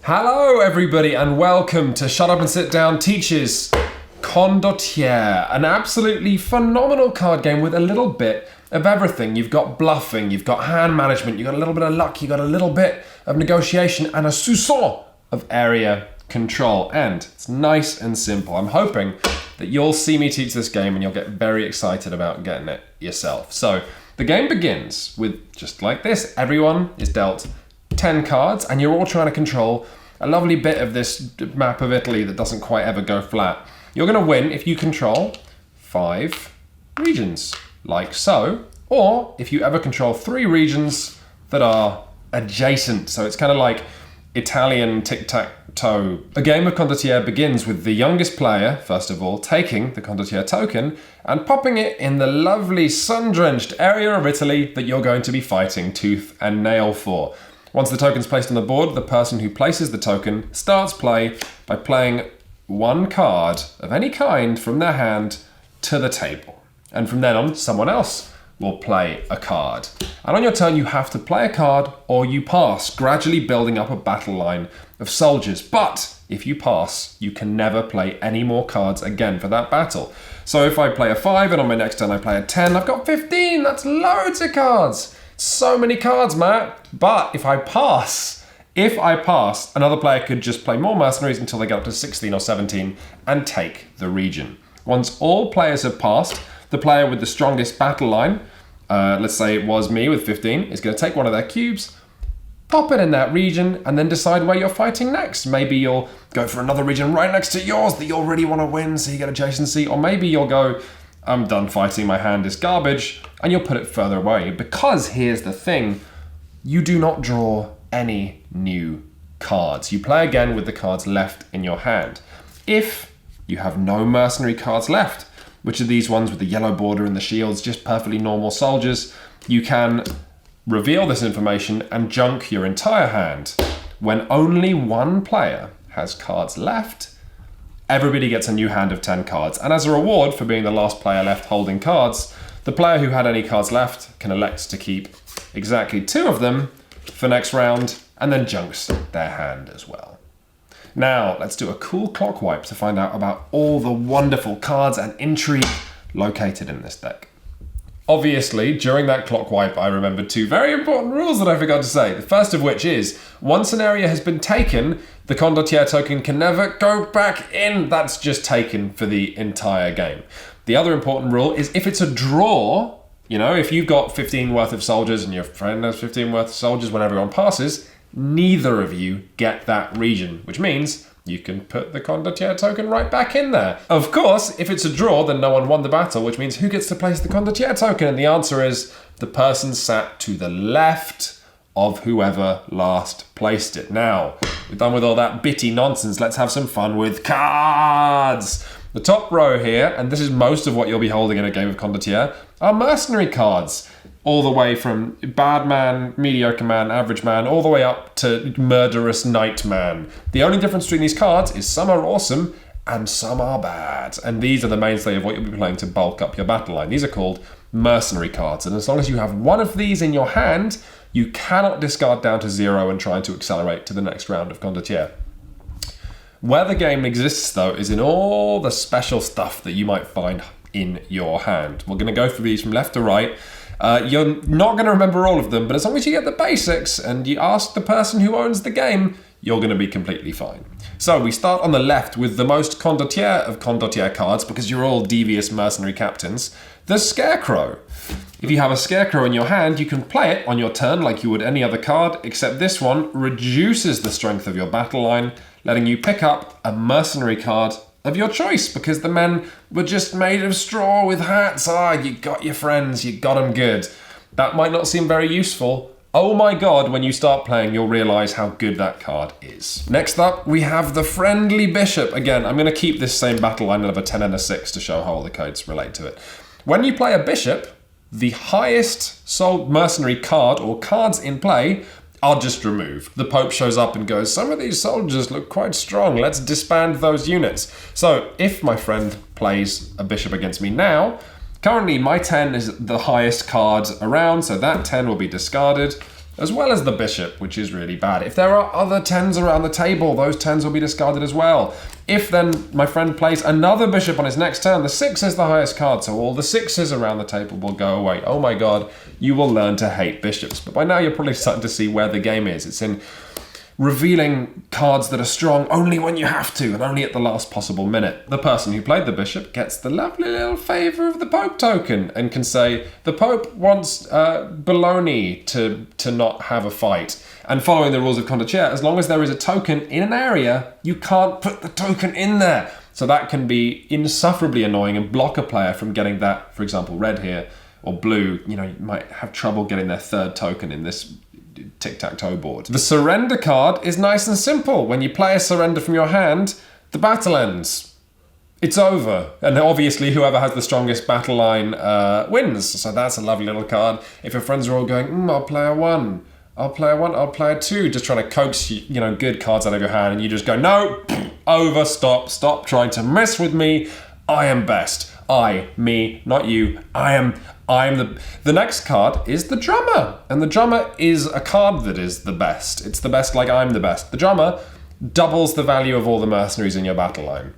Hello everybody and welcome to Shut Up and Sit Down Teaches Condottiere, an absolutely phenomenal card game with a little bit of everything. You've got bluffing, you've got hand management, you've got a little bit of luck, you've got a little bit of negotiation and a soupçon of area control. And it's nice and simple. I'm hoping that you'll see me teach this game and you'll get very excited about getting it yourself. So the game begins with just like this. Everyone is dealt 10 cards and you're all trying to control a lovely bit of this map of Italy that doesn't quite ever go flat. You're going to win if you control 5 regions, like so, or if you ever control 3 regions that are adjacent. So it's kind of like Italian tic-tac-toe. A game of Condottiere begins with the youngest player, first of all, taking the Condottiere token and popping it in the lovely sun-drenched area of Italy that you're going to be fighting tooth and nail for. Once the token's placed on the board, the person who places the token starts play by playing 1 card of any kind from their hand to the table. And from then on, someone else will play a card. And on your turn, you have to play a card or you pass, gradually building up a battle line of soldiers. But if you pass, you can never play any more cards again for that battle. So if I play a 5 and on my next turn I play a 10, I've got 15. That's loads of cards. So many cards, Matt. But if I pass, another player could just play more mercenaries until they get up to 16 or 17 and take the region. Once all players have passed, the player with the strongest battle line, let's say it was me with 15, is going to take one of their cubes, pop it in that region, and then decide where you're fighting next. Maybe you'll go for another region right next to yours that you'll really want to win so you get adjacency, or maybe you'll go, I'm done fighting, my hand is garbage, and you'll put it further away. Because here's the thing, you do not draw any new cards. You play again with the cards left in your hand. If you have no mercenary cards left, which are these ones with the yellow border and the shields, just perfectly normal soldiers, you can reveal this information and junk your entire hand. When only one player has cards left, everybody gets a new hand of 10 cards. And as a reward for being the last player left holding cards, the player who had any cards left can elect to keep exactly 2 of them for next round and then junks their hand as well. Now, let's do a cool clock wipe to find out about all the wonderful cards and intrigue located in this deck. Obviously, during that clock wipe, I remembered 2 very important rules that I forgot to say. The first of which is, once an area has been taken, the Condottiere token can never go back in. That's just taken for the entire game. The other important rule is if it's a draw, you know, if you've got 15 worth of soldiers and your friend has 15 worth of soldiers when everyone passes, neither of you get that region, which means you can put the Condottiere token right back in there. Of course, if it's a draw, then no one won the battle, which means who gets to place the Condottiere token? And the answer is the person sat to the left of whoever last placed it. Now, we're done with all that bitty nonsense. Let's have some fun with cards. The top row here, and this is most of what you'll be holding in a game of Condottiere, are mercenary cards. All the way from bad man, mediocre man, average man, all the way up to murderous knight man. The only difference between these cards is some are awesome and some are bad. And these are the mainstay of what you'll be playing to bulk up your battle line. These are called mercenary cards. And as long as you have one of these in your hand, you cannot discard down to 0 and try to accelerate to the next round of Condottiere. Where the game exists, though, is in all the special stuff that you might find in your hand. We're going to go through these from left to right. You're not going to remember all of them, but as long as you get the basics and you ask the person who owns the game, you're going to be completely fine. So we start on the left with the most Condottiere of Condottiere cards, because you're all devious mercenary captains, the Scarecrow. If you have a Scarecrow in your hand, you can play it on your turn like you would any other card, except this one reduces the strength of your battle line, letting you pick up a mercenary card of your choice, because the men were just made of straw with hats. You got your friends, you got them good. That might not seem very useful. Oh my god, when you start playing, you'll realize how good that card is. Next up, we have the Friendly Bishop. Again, I'm going to keep this same battle line of a 10 and a 6 to show how all the codes relate to it. When you play a bishop, the highest sold mercenary card or cards in play are just removed. The Pope shows up and goes, some of these soldiers look quite strong, let's disband those units. So if my friend plays a bishop against me now, currently my 10 is the highest card around, so that 10 will be discarded. as well as the bishop, which is really bad. If there are other 10s around the table, those 10s will be discarded as well. If then my friend plays another bishop on his next turn, the 6 is the highest card, so all the 6s around the table will go away. Oh my god, you will learn to hate bishops. But by now you're probably starting to see where the game is. It's in revealing cards that are strong only when you have to and only at the last possible minute. The person who played the bishop gets the lovely little favour of the Pope token and can say, the Pope wants baloney to not have a fight. And following the rules of Condottiere, as long as there is a token in an area, you can't put the token in there. So that can be insufferably annoying and block a player from getting that, for example, red here, or blue. You know, you might have trouble getting their third token in this tic-tac-toe board. The surrender card is nice and simple. When you play a surrender from your hand, the battle ends. It's over. And obviously whoever has the strongest battle line wins. So that's a lovely little card. If your friends are all going, I'll play a 1. I'll play a 1, I'll play a 2, just trying to coax, good cards out of your hand, and you just go, no, over, stop trying to mess with me. I am best. Me, not you. I am the next card is the drummer. And the drummer is a card that is the best. It's the best like I'm the best. The drummer doubles the value of all the mercenaries in your battle line.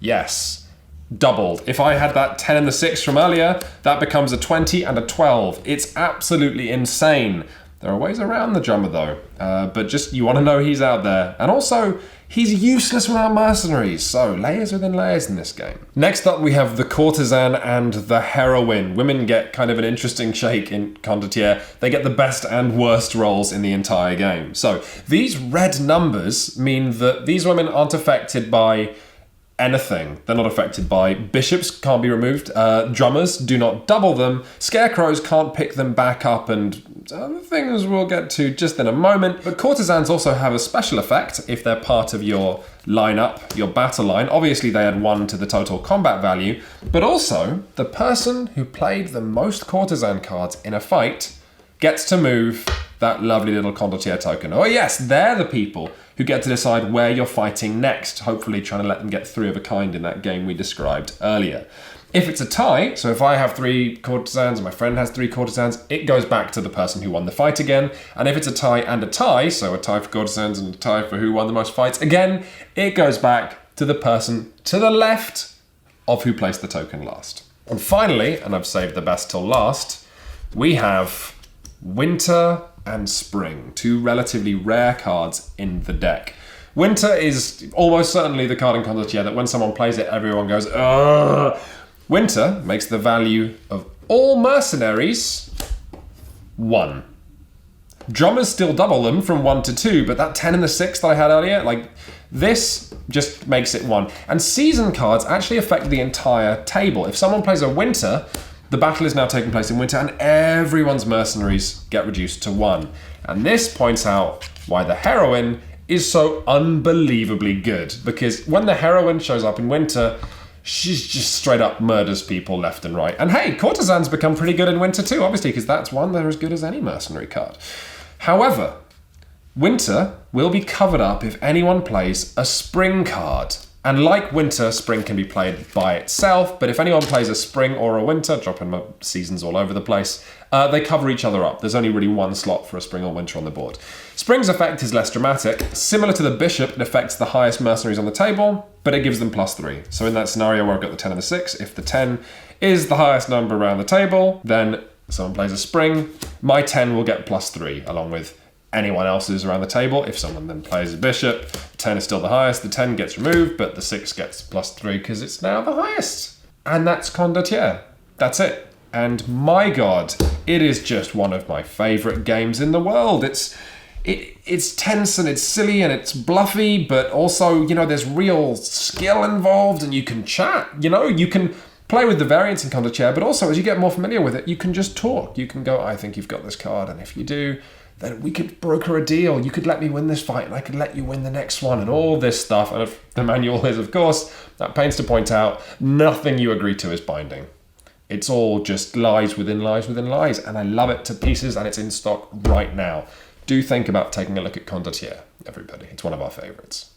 Yes, doubled. If I had that 10 and the 6 from earlier, that becomes a 20 and a 12. It's absolutely insane. There are ways around the drummer though, but just you want to know he's out there. And also, he's useless without mercenaries, so layers within layers in this game. Next up we have the Courtesan and the Heroine. Women get kind of an interesting shake in Condottiere. They get the best and worst roles in the entire game. So these red numbers mean that these women aren't affected by anything. They're not affected by bishops, can't be removed. Drummers do not double them. Scarecrows can't pick them back up, and other things we'll get to just in a moment. But courtesans also have a special effect if they're part of your lineup, your battle line. Obviously they add 1 to the total combat value, but also the person who played the most courtesan cards in a fight gets to move that lovely little Condottiere token. Oh yes, they're the people who get to decide where you're fighting next, hopefully trying to let them get 3 of a kind in that game we described earlier. If it's a tie, so if I have 3 courtesans and my friend has 3 courtesans, it goes back to the person who won the fight again. And if it's a tie and a tie, so a tie for courtesans and a tie for who won the most fights, again, it goes back to the person to the left of who placed the token last. And finally, and I've saved the best till last, we have Winter and Spring, 2 relatively rare cards in the deck. Winter is almost certainly the card in Condottiere that when someone plays it, everyone goes, ugh. Winter makes the value of all mercenaries 1. Drummers still double them from 1 to 2, but that 10 and the 6 that I had earlier, this just makes it 1. And season cards actually affect the entire table. If someone plays a Winter, the battle is now taking place in Winter and everyone's mercenaries get reduced to 1. And this points out why the Heroine is so unbelievably good, because when the Heroine shows up in Winter, she's just straight up murders people left and right. And hey, courtesans become pretty good in Winter too, obviously, because that's one they're as good as any mercenary card. However, Winter will be covered up if anyone plays a Spring card. And like Winter, Spring can be played by itself, but if anyone plays a Spring or a Winter, dropping my seasons all over the place, they cover each other up. There's only really 1 slot for a Spring or Winter on the board. Spring's effect is less dramatic. Similar to the Bishop, it affects the highest mercenaries on the table, but it gives them +3. So in that scenario where I've got the 10 and the 6, if the 10 is the highest number around the table, then someone plays a Spring, my 10 will get +3, along with anyone else's around the table. If someone then plays a Bishop, 10 is still the highest, the 10 gets removed, but the 6 gets +3 because it's now the highest. And that's Condottiere. That's it. And my god, it is just one of my favourite games in the world. It's tense and it's silly and it's bluffy, but also, there's real skill involved and you can chat, you can play with the variants in Condottiere, but also as you get more familiar with it, you can just talk. You can go, I think you've got this card, and if you do, then we could broker a deal. You could let me win this fight and I could let you win the next one and all this stuff. And the manual is, of course, that pains to point out, nothing you agree to is binding. It's all just lies within lies within lies. And I love it to pieces and it's in stock right now. Do think about taking a look at Condottiere, everybody. It's one of our favorites.